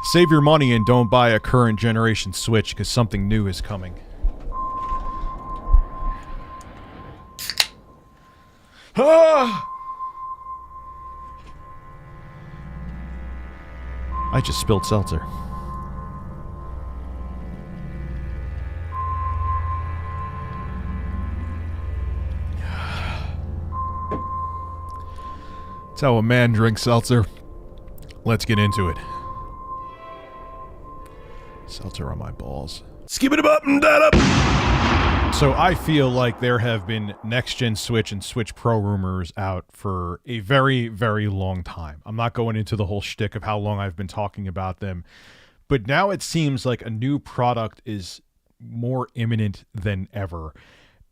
Save your money and don't buy a current generation Switch because something new is coming. Ah! I just spilled seltzer. That's how a man drinks seltzer. Let's get into it. Seltzer on my balls. Skip it up and that up. So I feel like there have been next-gen Switch and Switch Pro rumors out for a very, very long time. I'm not going into the whole shtick of how long I've been talking about them, but now it seems like a new product is more imminent than ever.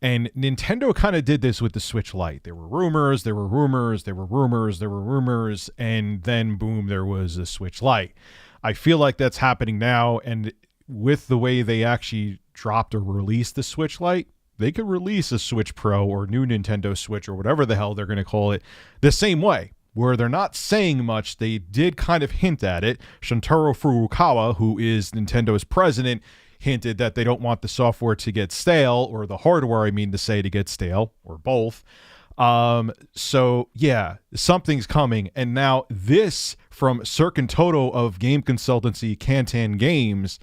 And Nintendo kind of did this with the Switch Lite. There were rumors, there were rumors, there were rumors, there were rumors, and then boom, there was a Switch Lite. I feel like that's happening now, and with the way they actually dropped or released the Switch Lite, they could release a Switch Pro or new Nintendo Switch or whatever the hell they're going to call it the same way, where they're not saying much. They did kind of hint at it. Shuntaro Furukawa, who is Nintendo's president, hinted that they don't want the software to get stale, or the hardware, I mean to say, to get stale, or both. So yeah, something's coming. And now this from Serkin Toto of game consultancy Kantan Games,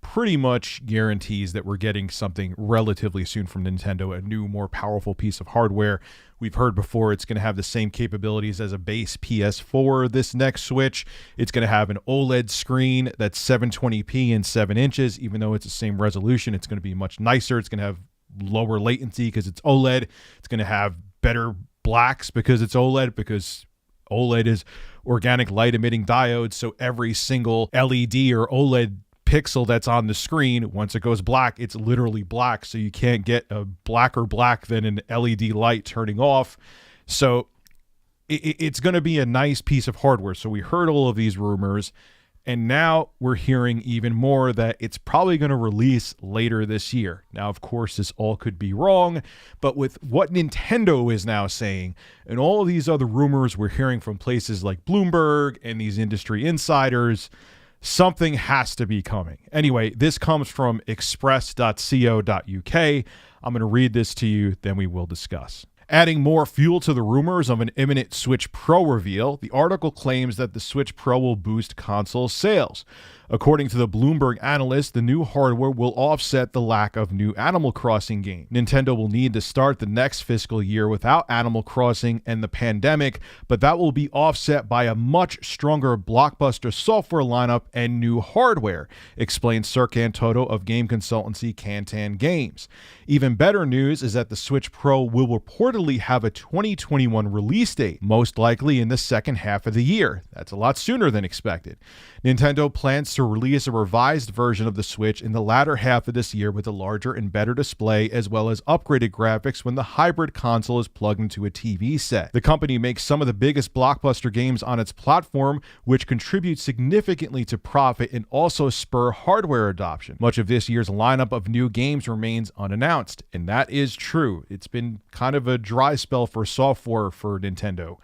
pretty much guarantees that we're getting something relatively soon from Nintendo, a new, more powerful piece of hardware. We've heard before it's going to have the same capabilities as a base PS4, this next Switch. It's going to have an OLED screen that's 720p and 7 inches. Even though it's the same resolution, it's going to be much nicer. It's going to have lower latency because it's OLED. It's going to have better blacks because it's OLED, because OLED is organic light emitting diodes. So every single LED or OLED pixel that's on the screen, once it goes black, it's literally black. So you can't get a blacker black than an LED light turning off. So it's going to be a nice piece of hardware. So we heard all of these rumors, and now we're hearing even more that it's probably going to release later this year. Now, of course, this all could be wrong, but with what Nintendo is now saying and all of these other rumors we're hearing from places like Bloomberg and these industry insiders, something has to be coming. Anyway, this comes from express.co.uk. I'm going to read this to you, then we will discuss. Adding more fuel to the rumors of an imminent Switch Pro reveal, the article claims that the Switch Pro will boost console sales. According to the Bloomberg analyst, the new hardware will offset the lack of new Animal Crossing games. Nintendo will need to start the next fiscal year without Animal Crossing and the pandemic, but that will be offset by a much stronger blockbuster software lineup and new hardware, explained Serkan Toto of game consultancy Kantan Games. Even better news is that the Switch Pro will reportedly have a 2021 release date, most likely in the second half of the year. That's a lot sooner than expected. Nintendo plans to release a revised version of the Switch in the latter half of this year with a larger and better display, as well as upgraded graphics when the hybrid console is plugged into a TV set. The company makes some of the biggest blockbuster games on its platform, which contributes significantly to profit and also spur hardware adoption. Much of this year's lineup of new games remains unannounced, and that is true. It's been kind of a dry spell for software for Nintendo.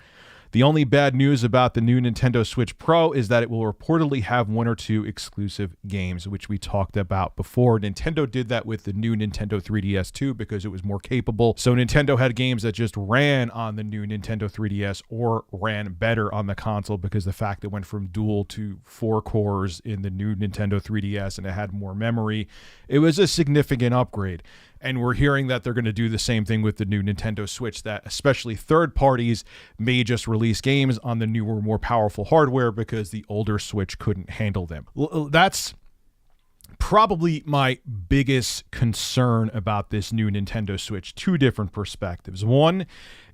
The only bad news about the new Nintendo Switch Pro is that it will reportedly have one or two exclusive games, which we talked about before. Nintendo did that with the new Nintendo 3DS too, because it was more capable. So Nintendo had games that just ran on the new Nintendo 3DS or ran better on the console because the fact it went from dual to 4 cores in the new Nintendo 3DS and it had more memory, it was a significant upgrade. And we're hearing that they're going to do the same thing with the new Nintendo Switch, that especially third parties may just release games on the newer, more powerful hardware because the older Switch couldn't handle them. That's probably my biggest concern about this new Nintendo Switch. Two different perspectives. One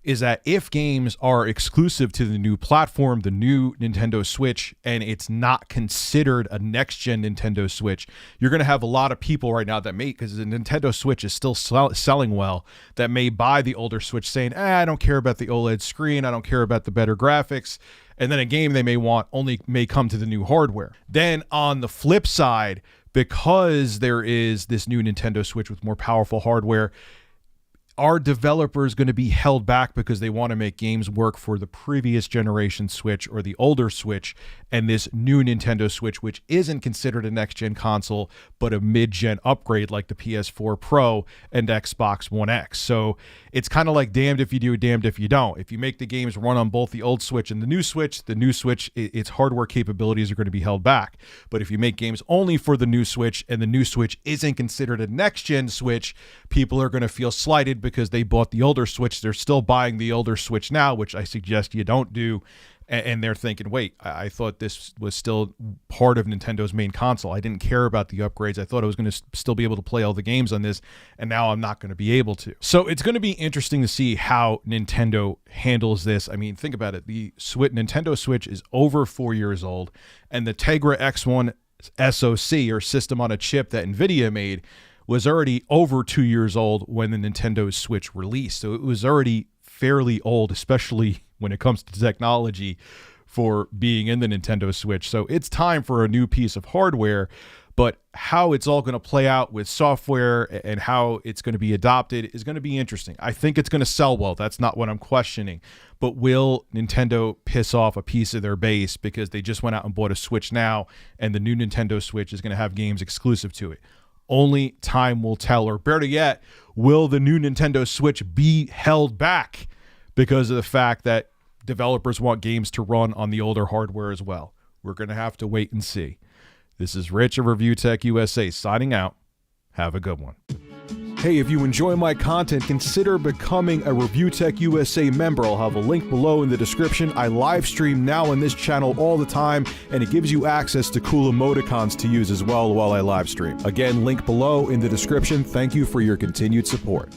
is that if games are exclusive to the new platform, the new Nintendo Switch, and it's not considered a next-gen Nintendo Switch, you're going to have a lot of people right now that may, because the Nintendo Switch is still selling well, that may buy the older Switch saying, I don't care about the OLED screen, I don't care about the better graphics, and then a game they may want only may come to the new hardware. Then on the flip side, because there is this new Nintendo Switch with more powerful hardware, are developers going to be held back because they want to make games work for the previous generation Switch or the older Switch and this new Nintendo Switch, which isn't considered a next-gen console, but a mid-gen upgrade like the PS4 Pro and Xbox One X? So it's kind of like damned if you do, damned if you don't. If you make the games run on both the old Switch and the new Switch, its hardware capabilities are going to be held back. But if you make games only for the new Switch and the new Switch isn't considered a next-gen Switch, people are going to feel slighted because they bought the older Switch. They're still buying the older Switch now, which I suggest you don't do. And they're thinking, wait, I thought this was still part of Nintendo's main console. I didn't care about the upgrades. I thought I was going to still be able to play all the games on this, and now I'm not going to be able to. So it's going to be interesting to see how Nintendo handles this. I mean, think about it. The Nintendo Switch is over 4 years old, and the Tegra X1 SoC, or system on a chip that NVIDIA made, was already over 2 years old when the Nintendo Switch released. So it was already fairly old, especially when it comes to technology for being in the Nintendo Switch. So it's time for a new piece of hardware, but how it's all going to play out with software and how it's going to be adopted is going to be interesting. I think it's going to sell well. That's not what I'm questioning. But will Nintendo piss off a piece of their base because they just went out and bought a Switch now and the new Nintendo Switch is going to have games exclusive to it? Only time will tell. Or better yet, will the new Nintendo Switch be held back because of the fact that developers want games to run on the older hardware as well? We're going to have to wait and see. This is Rich of Review Tech USA signing out. Have a good one. Hey, if you enjoy my content, consider becoming a Review Tech USA member. I'll have a link below in the description. I live stream now on this channel all the time, and it gives you access to cool emoticons to use as well while I live stream. Again, link below in the description. Thank you for your continued support.